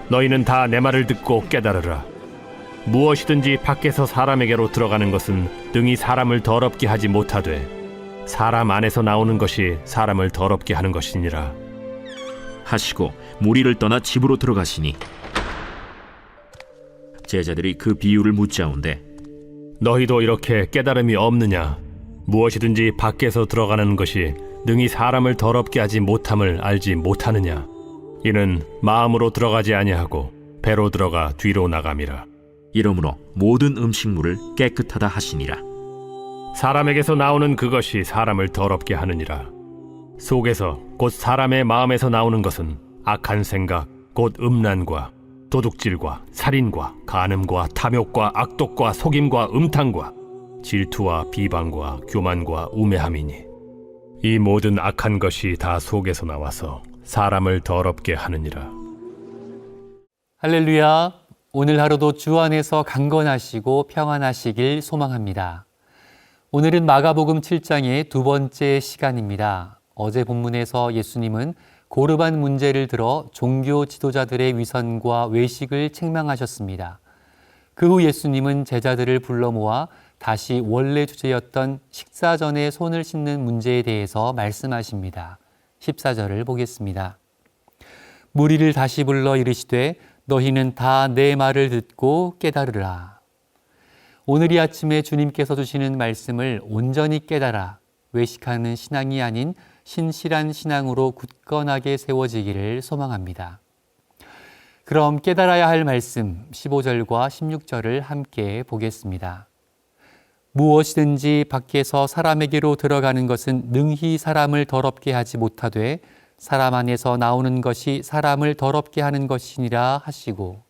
너희는 다 내 말을 듣고 깨달으라. 무엇이든지 밖에서 사람에게로 들어가는 것은 능히 사람을 더럽게 하지 못하되 사람 안에서 나오는 것이 사람을 더럽게 하는 것이니라 하시고 무리를 떠나 집으로 들어가시니 제자들이 그 비유를 묻자온데 너희도 이렇게 깨달음이 없느냐? 무엇이든지 밖에서 들어가는 것이 능히 사람을 더럽게 하지 못함을 알지 못하느냐? 이는 마음으로 들어가지 아니하고 배로 들어가 뒤로 나감이라. 이러므로 모든 음식물을 깨끗하다 하시니라. 사람에게서 나오는 그것이 사람을 더럽게 하느니라. 속에서 곧 사람의 마음에서 나오는 것은 악한 생각 곧 음란과 도둑질과 살인과 간음과 탐욕과 악독과 속임과 음탕과 질투와 비방과 교만과 우매함이니 이 모든 악한 것이 다 속에서 나와서 사람을 더럽게 하느니라. 할렐루야. 오늘 하루도 주 안에서 강건하시고 평안하시길 소망합니다. 오늘은 마가복음 7장의 두 번째 시간입니다. 어제 본문에서 예수님은 고르반 문제를 들어 종교 지도자들의 위선과 외식을 책망하셨습니다. 그 후 예수님은 제자들을 불러 모아 다시 원래 주제였던 식사 전에 손을 씻는 문제에 대해서 말씀하십니다. 14절을 보겠습니다. 무리를 다시 불러 이르시되 너희는 다 내 말을 듣고 깨달으라. 오늘 이 아침에 주님께서 주시는 말씀을 온전히 깨달아 외식하는 신앙이 아닌 신실한 신앙으로 굳건하게 세워지기를 소망합니다. 그럼 깨달아야 할 말씀 15절과 16절을 함께 보겠습니다. 무엇이든지 밖에서 사람에게로 들어가는 것은 능히 사람을 더럽게 하지 못하되 사람 안에서 나오는 것이 사람을 더럽게 하는 것이니라 하시고,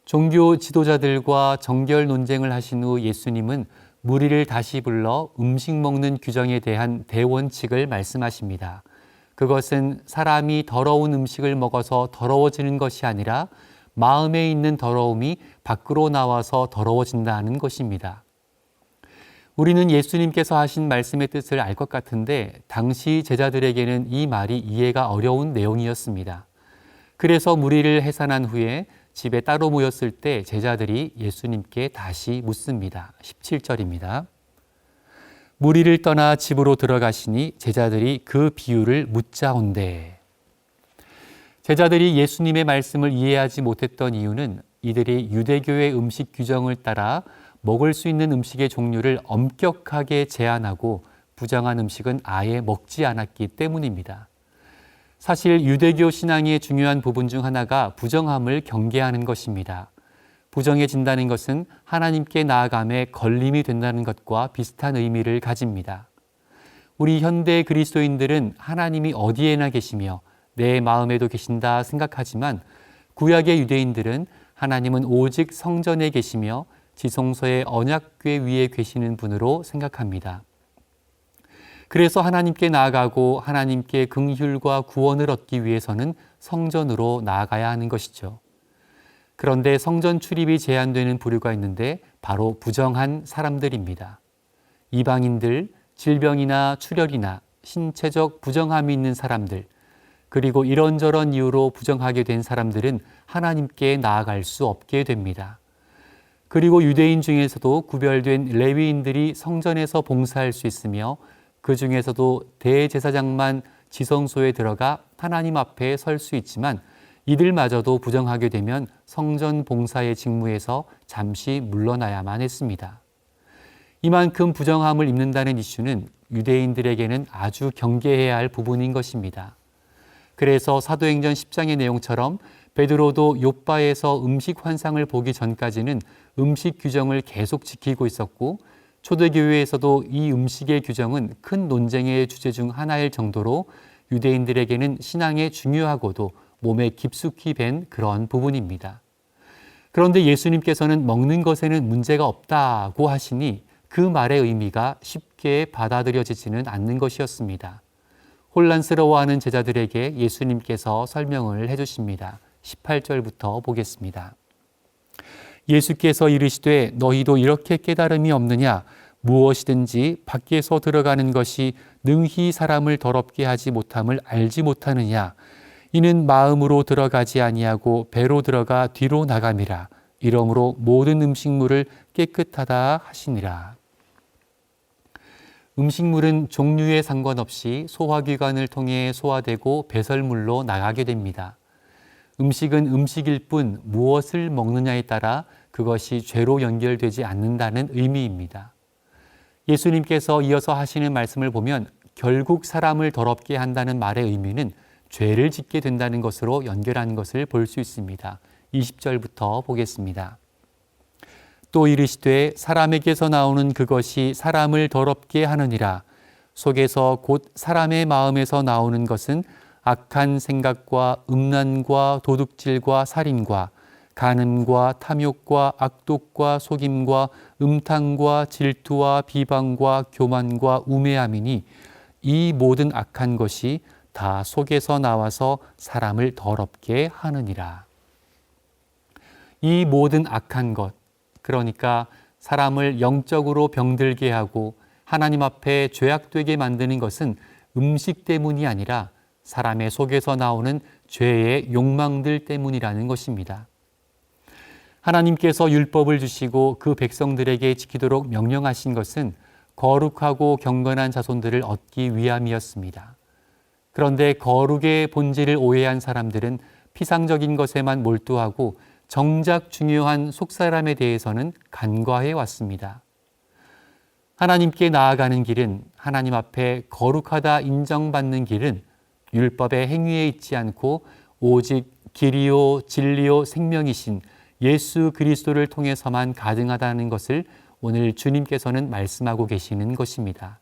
종교 지도자들과 정결 논쟁을 하신 후 예수님은 무리를 다시 불러 음식 먹는 규정에 대한 대원칙을 말씀하십니다. 그것은 사람이 더러운 음식을 먹어서 더러워지는 것이 아니라 마음에 있는 더러움이 밖으로 나와서 더러워진다는 것입니다. 우리는 예수님께서 하신 말씀의 뜻을 알 것 같은데 당시 제자들에게는 이 말이 이해가 어려운 내용이었습니다. 그래서 무리를 해산한 후에 집에 따로 모였을 때 제자들이 예수님께 다시 묻습니다. 17절입니다. 무리를 떠나 집으로 들어가시니 제자들이 그 비유를 묻자온대. 제자들이 예수님의 말씀을 이해하지 못했던 이유는 이들이 유대교의 음식 규정을 따라 먹을 수 있는 음식의 종류를 엄격하게 제한하고 부정한 음식은 아예 먹지 않았기 때문입니다. 사실 유대교 신앙의 중요한 부분 중 하나가 부정함을 경계하는 것입니다. 부정해진다는 것은 하나님께 나아감에 걸림이 된다는 것과 비슷한 의미를 가집니다. 우리 현대 그리스도인들은 하나님이 어디에나 계시며 내 마음에도 계신다 생각하지만 구약의 유대인들은 하나님은 오직 성전에 계시며 지성소의 언약궤 위에 계시는 분으로 생각합니다. 그래서 하나님께 나아가고 하나님께 긍휼과 구원을 얻기 위해서는 성전으로 나아가야 하는 것이죠. 그런데 성전 출입이 제한되는 부류가 있는데 바로 부정한 사람들입니다. 이방인들, 질병이나 출혈이나 신체적 부정함이 있는 사람들, 그리고 이런저런 이유로 부정하게 된 사람들은 하나님께 나아갈 수 없게 됩니다. 그리고 유대인 중에서도 구별된 레위인들이 성전에서 봉사할 수 있으며 그 중에서도 대제사장만 지성소에 들어가 하나님 앞에 설 수 있지만 이들마저도 부정하게 되면 성전 봉사의 직무에서 잠시 물러나야만 했습니다. 이만큼 부정함을 입는다는 이슈는 유대인들에게는 아주 경계해야 할 부분인 것입니다. 그래서 사도행전 10장의 내용처럼 베드로도 욥바에서 음식 환상을 보기 전까지는 음식 규정을 계속 지키고 있었고 초대교회에서도 이 음식의 규정은 큰 논쟁의 주제 중 하나일 정도로 유대인들에게는 신앙에 중요하고도 몸에 깊숙이 밴 그런 부분입니다. 그런데 예수님께서는 먹는 것에는 문제가 없다고 하시니 그 말의 의미가 쉽게 받아들여지지는 않는 것이었습니다. 혼란스러워하는 제자들에게 예수님께서 설명을 해주십니다. 18절부터 보겠습니다. 예수께서 이르시되 너희도 이렇게 깨달음이 없느냐? 무엇이든지 밖에서 들어가는 것이 능히 사람을 더럽게 하지 못함을 알지 못하느냐? 이는 마음으로 들어가지 아니하고 배로 들어가 뒤로 나감이라. 이러므로 모든 음식물을 깨끗하다 하시니라. 음식물은 종류에 상관없이 소화기관을 통해 소화되고 배설물로 나가게 됩니다. 음식은 음식일 뿐 무엇을 먹느냐에 따라 그것이 죄로 연결되지 않는다는 의미입니다. 예수님께서 이어서 하시는 말씀을 보면 결국 사람을 더럽게 한다는 말의 의미는 죄를 짓게 된다는 것으로 연결한 것을 볼 수 있습니다. 20절부터 보겠습니다. 또 이르시되 사람에게서 나오는 그것이 사람을 더럽게 하느니라. 속에서 곧 사람의 마음에서 나오는 것은 악한 생각과 음란과 도둑질과 살인과 간음과 탐욕과 악독과 속임과 음탕과 질투와 비방과 교만과 우매함이니 이 모든 악한 것이 다 속에서 나와서 사람을 더럽게 하느니라. 이 모든 악한 것, 그러니까 사람을 영적으로 병들게 하고 하나님 앞에 죄악되게 만드는 것은 음식 때문이 아니라 사람의 속에서 나오는 죄의 욕망들 때문이라는 것입니다. 하나님께서 율법을 주시고 그 백성들에게 지키도록 명령하신 것은 거룩하고 경건한 자손들을 얻기 위함이었습니다. 그런데 거룩의 본질을 오해한 사람들은 피상적인 것에만 몰두하고 정작 중요한 속사람에 대해서는 간과해 왔습니다. 하나님께 나아가는 길은, 하나님 앞에 거룩하다 인정받는 길은 율법의 행위에 있지 않고 오직 길이요 진리요 생명이신 예수 그리스도를 통해서만 가능하다는 것을 오늘 주님께서는 말씀하고 계시는 것입니다.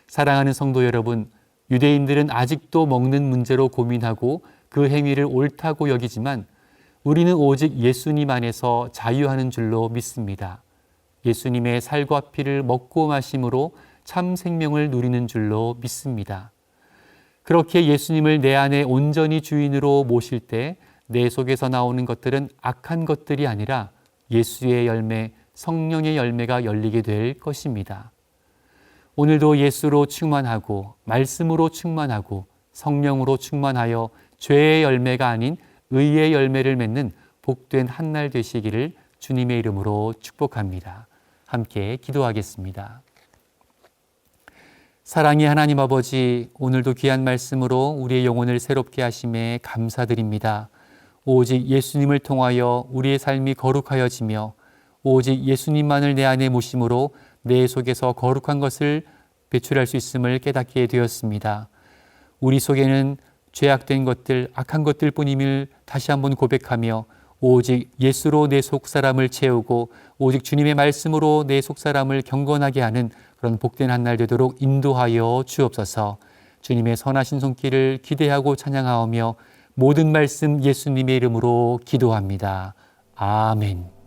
사랑하는 성도 여러분, 유대인들은 아직도 먹는 문제로 고민하고 그 행위를 옳다고 여기지만 우리는 오직 예수님 안에서 자유하는 줄로 믿습니다. 예수님의 살과 피를 먹고 마심으로 참 생명을 누리는 줄로 믿습니다. 그렇게 예수님을 내 안에 온전히 주인으로 모실 때 내 속에서 나오는 것들은 악한 것들이 아니라 예수의 열매, 성령의 열매가 열리게 될 것입니다. 오늘도 예수로 충만하고 말씀으로 충만하고 성령으로 충만하여 죄의 열매가 아닌 의의 열매를 맺는 복된 한날 되시기를 주님의 이름으로 축복합니다. 함께 기도하겠습니다. 사랑의 하나님 아버지, 오늘도 귀한 말씀으로 우리의 영혼을 새롭게 하심에 감사드립니다. 오직 예수님을 통하여 우리의 삶이 거룩하여지며 오직 예수님만을 내 안에 모심으로 내 속에서 거룩한 것을 배출할 수 있음을 깨닫게 되었습니다. 우리 속에는 죄악된 것들, 악한 것들 뿐임을 다시 한번 고백하며 오직 예수로 내 속사람을 채우고 오직 주님의 말씀으로 내 속사람을 경건하게 하는 그런 복된 한날 되도록 인도하여 주옵소서. 주님의 선하신 손길을 기대하고 찬양하오며 모든 말씀 예수님의 이름으로 기도합니다. 아멘.